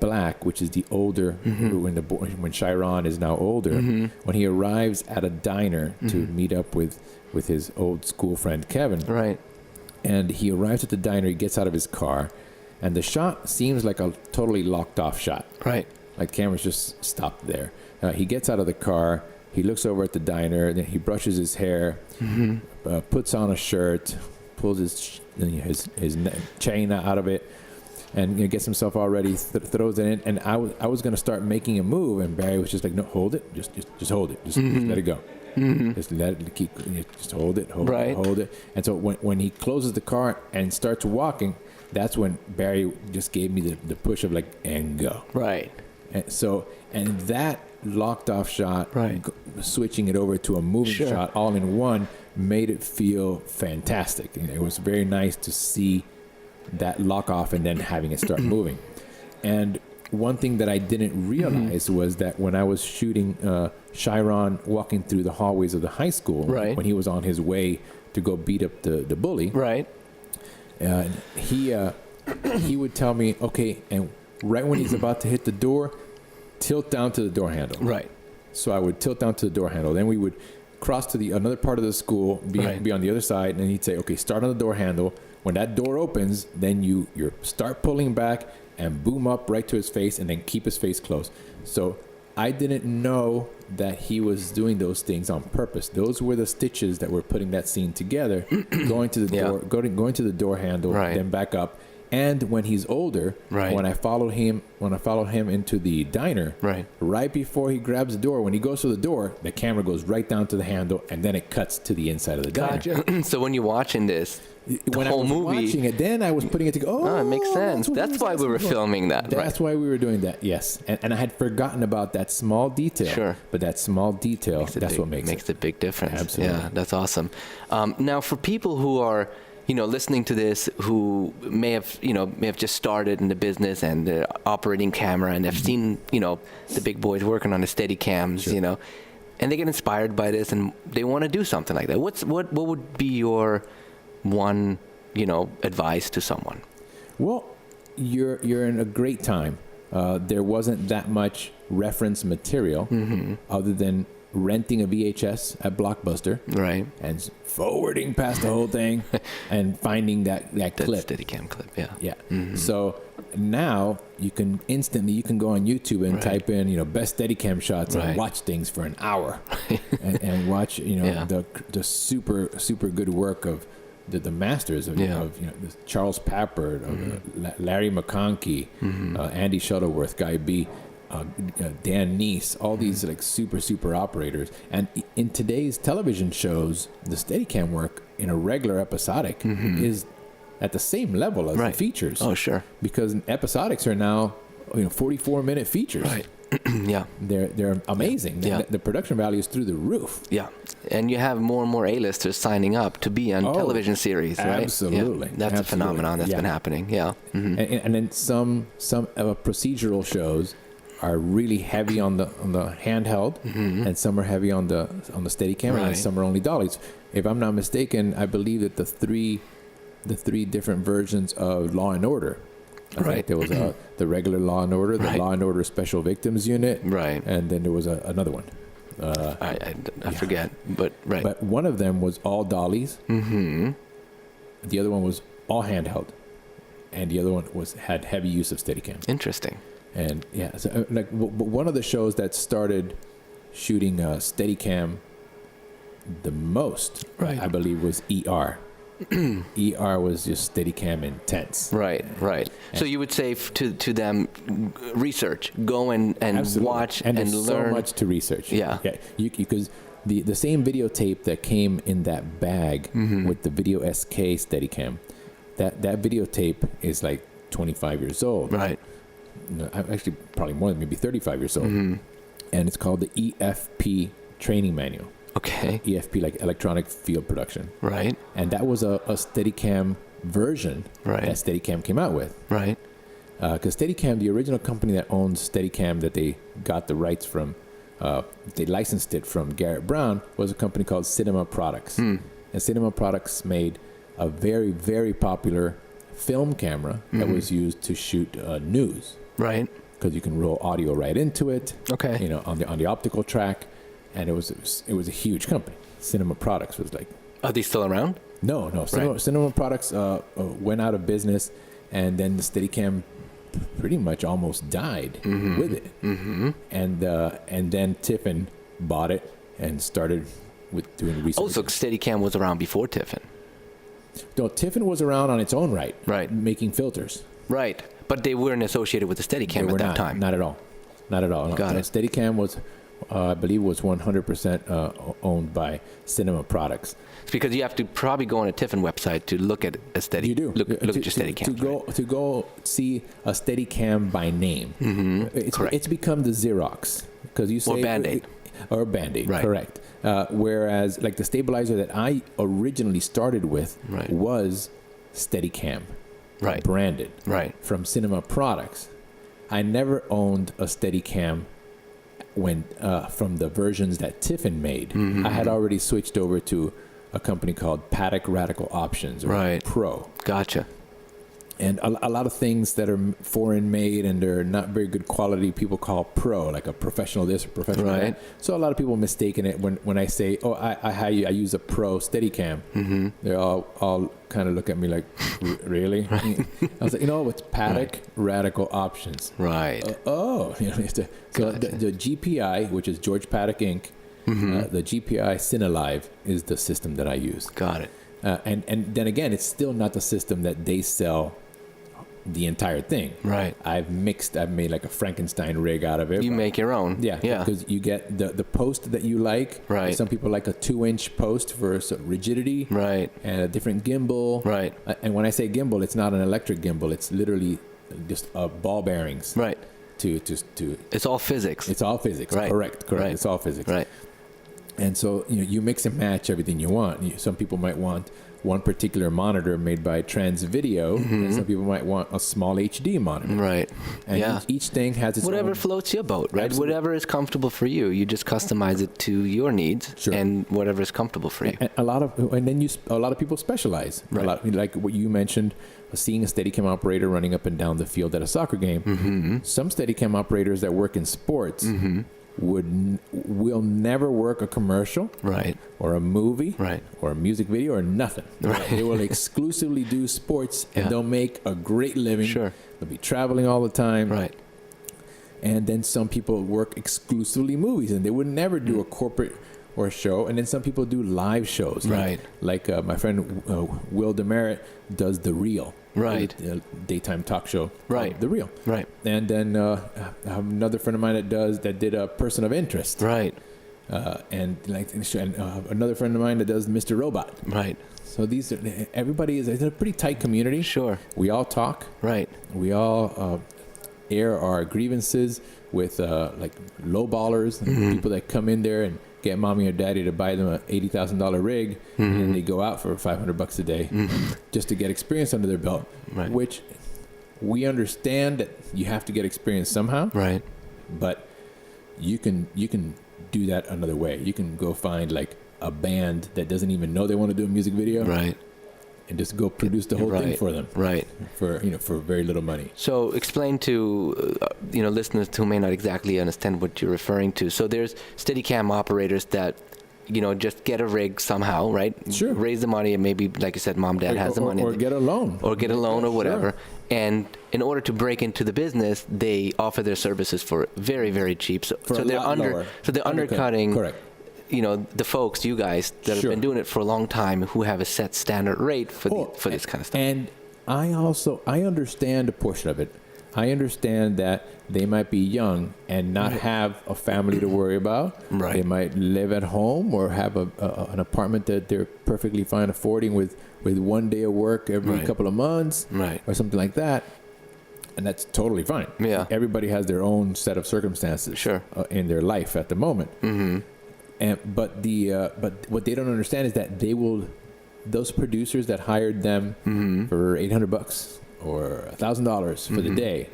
Black, which is the older, when Chiron is now older, when he arrives at a diner to meet up with his old school friend Kevin, Right. and he arrives at the diner, he gets out of his car, and the shot seems like a totally locked off shot. Right. Like camera's just stopped there. He gets out of the car, he looks over at the diner, then he brushes his hair, puts on a shirt, pulls his chain out of it, and gets himself all ready, throws it in. And I was going to start making a move, and Barry was just like, no, hold it, just hold it, just let it go. Just let it just hold it, hold it. And so when he closes the car and starts walking, that's when Barry just gave me the push of like, and go. Right. And that locked off shot, Right. Switching it over to a moving Sure. shot all in one made it feel fantastic. It was very nice to see that lock off and then having it start moving. And one thing that I didn't realize was that when I was shooting Chiron walking through the hallways of the high school, Right. when he was on his way to go beat up the bully, Right. he would tell me, okay, and right when he's about to hit the door, tilt down to the door handle. Right. So I would tilt down to the door handle. Then we would cross to another part of the school, be on the other side, and he'd say, okay, start on the door handle. When that door opens, then you start pulling back and boom up right to his face, and then keep his face closed. So I didn't know that he was doing those things on purpose. Those were the stitches that were putting that scene together, going to the door, going to the door handle, Right. then back up. And when he's older, Right. when I follow him into the diner, right before he grabs the door, when he goes to the door, the camera goes right down to the handle, and then it cuts to the inside of the diner. Gotcha. So when you're watching this, when whole I was movie, watching it, then I was putting it together. it makes sense. That's why we were filming that. That's why we were doing that. Yes, and I had forgotten about that small detail. Sure. But that small detail, that's what makes a big difference. Absolutely. Yeah, that's awesome. Now, for people who are listening to this, who may have just started in the business and they're operating camera and they've seen the big boys working on the Steadicams, and they get inspired by this and they want to do something like that. What would be your one advice to someone? Well, you're in a great time. There wasn't that much reference material other than renting a VHS at Blockbuster, right, and forwarding past the whole thing and finding that clip, Steadicam clip. Yeah. So now you can go on YouTube and type in best Steadicam shots and watch things for an hour and watch the super good work of the masters of Charles Pappard, of Larry McConkey, Andy Shuttleworth, Guy B, Dan Neese, all these like super operators. And in today's television shows, the Steadicam work in a regular episodic is at the same level as the features. Oh, sure. Because episodics are now 44-minute features. Right. Yeah. They're amazing. Yeah. The production value is through the roof. Yeah. And you have more and more A-listers signing up to be on television series, right? Absolutely. Yeah. That's a phenomenon that's been happening. Yeah. Mm-hmm. And then some procedural shows are really heavy on the handheld, and some are heavy on the Steadicam, and some are only dollies. If I'm not mistaken, I believe that the three different versions of Law and Order. I think there was the regular Law and Order, the Law and Order Special Victims Unit, and then there was another one. I forget, but But one of them was all dollies. The other one was all handheld, and the other one had heavy use of Steadicam. Interesting. And so one of the shows that started shooting Steadicam the most, I believe, was ER. ER was just Steadicam intense. Right. So you would say to them, research, go and watch and there's learn. So much to research. Yeah. Because the same videotape that came in that bag with the Video SK Steadicam, that videotape is like 25 years old. Right. Actually, probably more than maybe 35 years old. And it's called the EFP Training Manual. Okay. EFP, like electronic field production. Right. And that was a Steadicam version that Steadicam came out with. Right. Because Steadicam, the original company that owns Steadicam that they got the rights from, they licensed it from Garrett Brown, was a company called Cinema Products. And Cinema Products made a very, very popular film camera that was used to shoot news. Right. Because you can roll audio right into it. Okay. On the optical track. And it was a huge company. Cinema Products was like. Are they still around? No. Cinema Products went out of business, and then the Steadicam pretty much almost died with it. And then Tiffin bought it and started with doing research. Oh, so Steadicam was around before Tiffin. No, Tiffin was around on its own right. Right. Making filters. Right. But they weren't associated with the Steadicam at that time. Not at all. No, Got it. Steadicam was. I believe was 100% owned by Cinema Products. It's because you have to probably go on a Tiffin website to look at a Steadicam. You do. Look at your Steadicam. To go see a Steadicam by name. It's become the Xerox because you say or Band-Aid. Or Band-Aid, right. Correct. Whereas like the stabilizer that I originally started with was Steadicam, branded, from Cinema Products. I never owned a Steadicam when from the versions that Tiffin made. I had already switched over to a company called Paddock Radical Options, or Pro. Gotcha. And a lot of things that are foreign made and they're not very good quality, people call Pro, like a professional this or professional that. So a lot of people mistaken it when I say, oh, I use a Pro Steadicam. They all kind of look at me like, really? I was like, it's Paddock Radical Options. Right. So the GPI, which is George Paddock Inc., the GPI CineLive is the system that I use. Got it. And then again, it's still not the system that they sell the entire thing. Right. I've made like a Frankenstein rig out of it. You make your own. Yeah. Because you get the post that you like. Right. Some people like a 2-inch post for rigidity. Right. And a different gimbal. Right. And when I say gimbal, it's not an electric gimbal. It's literally just ball bearings. Right. To It's all physics. It's all physics. Right. Correct. Right. It's all physics. Right. And so you mix and match everything you want. Some people might want one particular monitor made by Trans Video, and some people might want a small HD monitor. Right. And each thing has its whatever own. floats your boat, right? Absolutely. Whatever is comfortable for you, you just customize it to your needs, Sure. and whatever is comfortable for you. And a lot of people specialize. Right. Like what you mentioned, seeing a Steadicam operator running up and down the field at a soccer game. Some Steadicam operators that work in sports will never work a commercial, Right. or a movie, Right. or a music video, or nothing. Right. They will exclusively do sports, Yeah. and they'll make a great living. Sure. They'll be traveling all the time. Right. And then some people work exclusively movies, and they would never do a corporate or a show. And then some people do live shows. Right. Like my friend Will Demerit does The Real. Right. Daytime talk show. Right. The Real. Right. And then I have another friend of mine that did a Person of Interest. Right. And another friend of mine that does Mr. Robot. Right. So everybody is a pretty tight community. Sure. We all talk. Right. We all air our grievances with like low ballers and people that come in there and get mommy or daddy to buy them a $80,000 rig, and they go out for $500 a day just to get experience under their belt. Right. Which we understand that you have to get experience somehow. Right. But you can do that another way. You can go find like a band that doesn't even know they want to do a music video. Right. And just go produce the whole thing for them. Right. For very little money. So explain to listeners who may not exactly understand what you're referring to. So there's Steadicam operators that just get a rig somehow, right? Sure. Raise the money, and maybe, like you said, mom, dad has the money. Or get a loan. Or get a loan or whatever. Sure. And in order to break into the business, they offer their services for very, very cheap. So they're undercutting. Correct. The folks, you guys that have been doing it for a long time, who have a set standard rate for this kind of stuff. And I understand a portion of it. I understand that they might be young and not have a family to worry about. Right. They might live at home or have an apartment that they're perfectly fine affording with 1 day of work every couple of months, or something like that. And that's totally fine. Yeah. Everybody has their own set of circumstances in their life at the moment. But what they don't understand is that those producers that hired them for $800 or $1,000 for the day,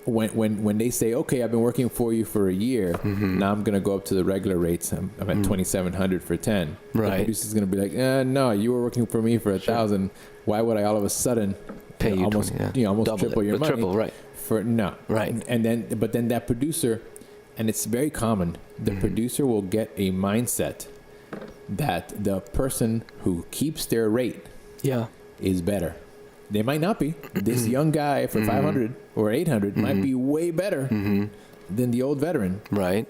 when they say, okay, I've been working for you for a year, now I'm going to go up to the regular rates. I'm at $2,700 for 10. Right. The producer's going to be like, no, you were working for me for $1,000. Why would I all of a sudden pay you almost 20, almost double triple it, your money? Triple, right? For no, right. But then that producer, and it's very common, the producer will get a mindset that the person who keeps their rate is better. They might not be. This young guy for 500 or 800 might be way better than the old veteran. Right.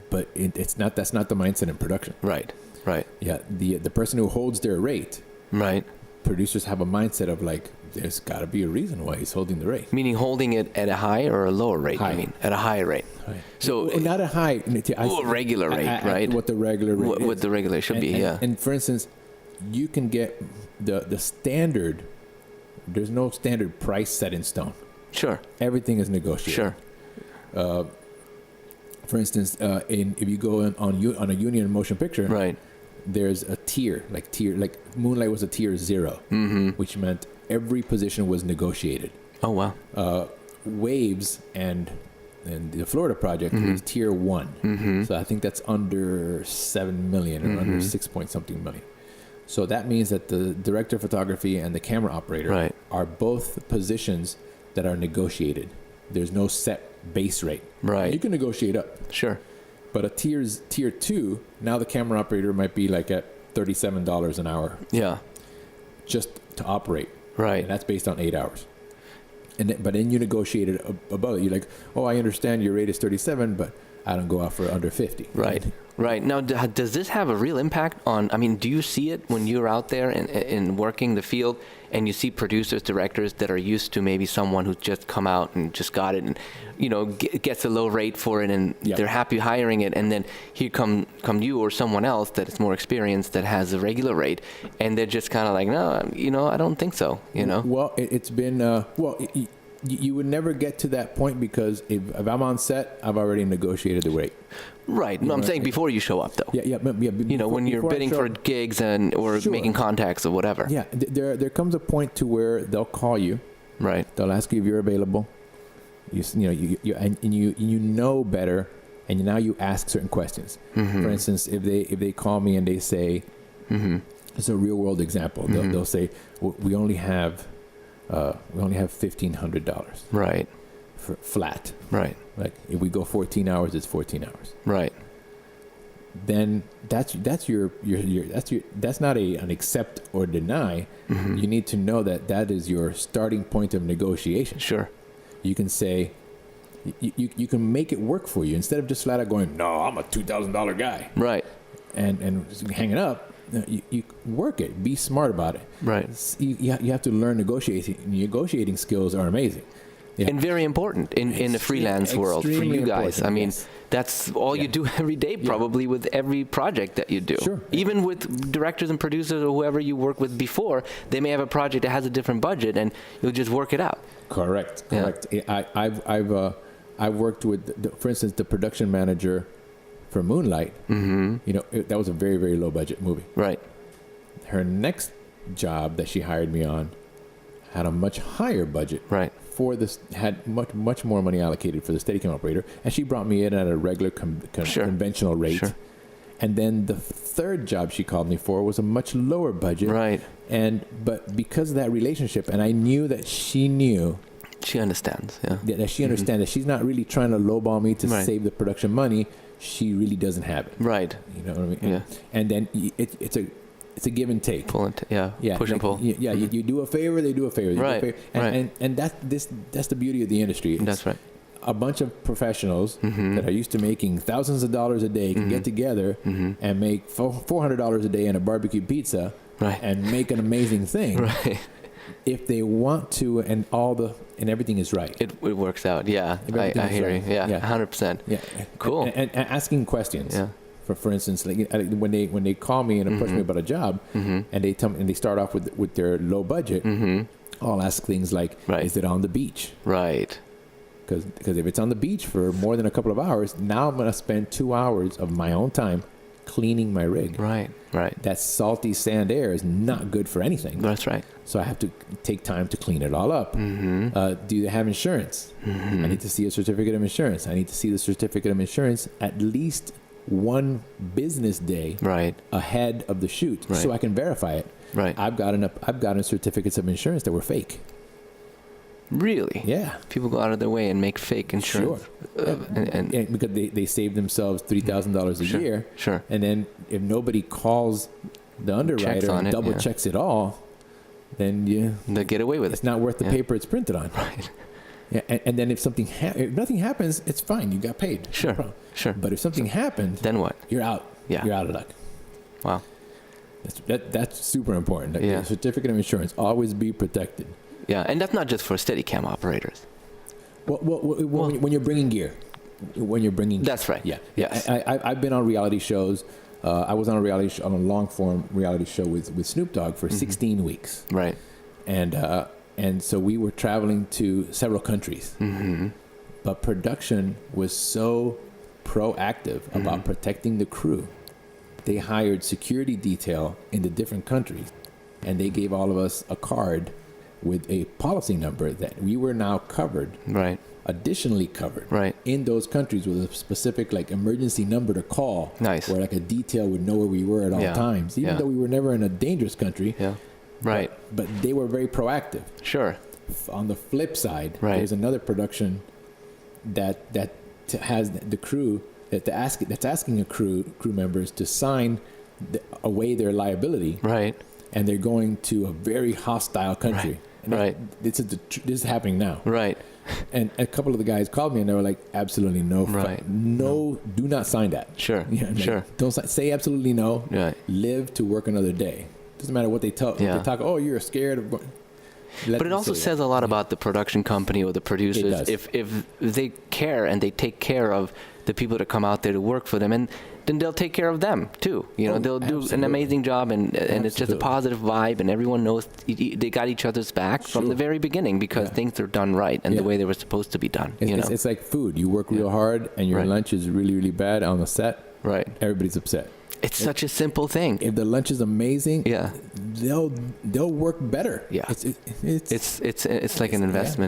But it's not. That's not the mindset in production. Right. Right. Yeah. The person who holds their rate. Right. Producers have a mindset of like, there's got to be a reason why he's holding the rate. Meaning holding it at a high or a lower rate? High. I mean, at a higher rate. Right. So not a high. A regular rate, right? What the regular rate is. What the regular should be, yeah. And for instance, you can get the standard. There's no standard price set in stone. Sure. Everything is negotiated. Sure. For instance, if you go on a union motion picture, right, there's a tier. Like Moonlight was a tier 0, which meant every position was negotiated. Oh wow. Waves and the Florida project is tier 1. So I think that's under 7 million or under 6 point something million. So that means that the director of photography and the camera operator are both positions that are negotiated. There's no set base rate. Right. You can negotiate up. Sure. But a tier 2, now the camera operator might be like at $37 an hour. Yeah. Just to operate. Right. And that's based on 8 hours. But then you negotiate it above it. You're like, oh, I understand your rate is 37, but I don't go out for under 50. Right. Right. Now, does this have a real impact on, I mean, do you see it when you're out there and working the field and you see producers, directors that are used to maybe someone who's just come out and just got it and, you know, gets a low rate for it and they're happy hiring it, and then here come you or someone else that is more experienced that has a regular rate, and they're just kind of like, no, you know, I don't think so, you know? Well, it's been, you would never get to that point because if I'm on set, I've already negotiated the rate. Right. No, I'm saying before you show up, though. Yeah. You know, when you're bidding for gigs or making contacts or whatever. Yeah. There comes a point to where they'll call you. Right. They'll ask you if you're available. You know better, and now you ask certain questions. Mm-hmm. For instance, if they call me and they say, it's a real world example. They'll say, we only have $1,500. Right. For flat. Right. Like if we go 14 hours, it's 14 hours. Right. Then that's not an accept or deny. Mm-hmm. You need to know that is your starting point of negotiation. Sure. You can say, you can make it work for you instead of just flat out going, no, I'm a $2,000 guy. Right. And hanging up. You work it. Be smart about it. Right. You have to learn negotiating. Negotiating skills are amazing. Yeah. And very important in the freelance world for you guys. I mean, that's all you do every day, probably with every project that you do. Sure. Even with directors and producers or whoever you worked with before, they may have a project that has a different budget, and you'll just work it out. Correct. Yeah. I've worked with, for instance, the production manager for Moonlight. Mm-hmm. You know, that was a very, very low budget movie. Right. Her next job that she hired me on had a much higher budget. Right. For this, had much more money allocated for the Steadicam operator, and she brought me in at a regular conventional rate. Sure. And then the third job she called me for was a much lower budget. Right. But because of that relationship, and I knew that she knew. She understands. Yeah. That she understands that she's not really trying to lowball me to save the production money. She really doesn't have it. Right. You know what I mean? Yeah. And then it's a give and take. Pull and push and pull. You do a favor, they do a favor. And that's the beauty of the industry. That's right. A bunch of professionals that are used to making thousands of dollars a day can get together and make $400 a day in a barbecue pizza and make an amazing thing. Right. If they want to, and everything is right. It works out. Yeah. I hear you. Yeah. 100%. Yeah. Cool. And asking questions. Yeah. For instance, like when they call me and approach me about a job, and they start off with their low budget, I'll ask things like, "Is it on the beach?" Right. Because if it's on the beach for more than a couple of hours, now I'm going to spend 2 hours of my own time cleaning my rig. Right. Right. That salty sand air is not good for anything. That's right. So I have to take time to clean it all up. Do they have insurance? I need to see a certificate of insurance. I need to see the certificate of insurance at least one business day ahead of the shoot, so I can verify it. Right. I've gotten certificates of insurance that were fake. Really? Yeah. People go out of their way and make fake insurance. Sure. And because they save themselves $3,000 a year. Sure. And then if nobody calls the underwriter and double checks it all, then they get away with it. It's not worth the paper it's printed on. Right. Yeah, and then if nothing happens, it's fine. You got paid. Sure. No sure. But if something happened, then what? You're out. Yeah. You're out of luck. Wow. That's super important. The certificate of insurance, always be protected. Yeah, and that's not just for Steadicam operators. Well, when you're bringing gear. That's right. Yeah. Yes. I've been on reality shows. I was on a long form reality show with Snoop Dogg for 16 weeks. Right. And so we were traveling to several countries. But production was so proactive about protecting the crew. They hired security detail in the different countries, and they gave all of us a card with a policy number that we were now covered. Right. Additionally covered. Right. In those countries with a specific emergency number to call. Nice. Where a detail would know where we were at all times, even though we were never in a dangerous country. Yeah. Right. But they were very proactive. Sure. On the flip side, there's another production that has the crew that's asking a crew members to sign away their liability. Right. And they're going to a very hostile country. Right. This is happening now. Right. And a couple of the guys called me and they were like, absolutely no. Right. No, do not sign that. Sure. Yeah, like, Sure. Don't say absolutely no. Right. Live to work another day. Doesn't matter what they tell. Yeah. They talk, oh, you're scared of. But it also says a lot about the production company or the producers if they care and they take care of the people that come out there to work for them, and then they'll take care of them too. You know, they'll do an amazing job, and it's just a positive vibe, and everyone knows they got each other's back from the very beginning because things are done right and the way they were supposed to be done. It's like food. You work real hard and your lunch is really, really bad on the set. Right. Everybody's upset. It's such a simple thing. If the lunch is amazing, they'll work better. Yeah. It's like an investment.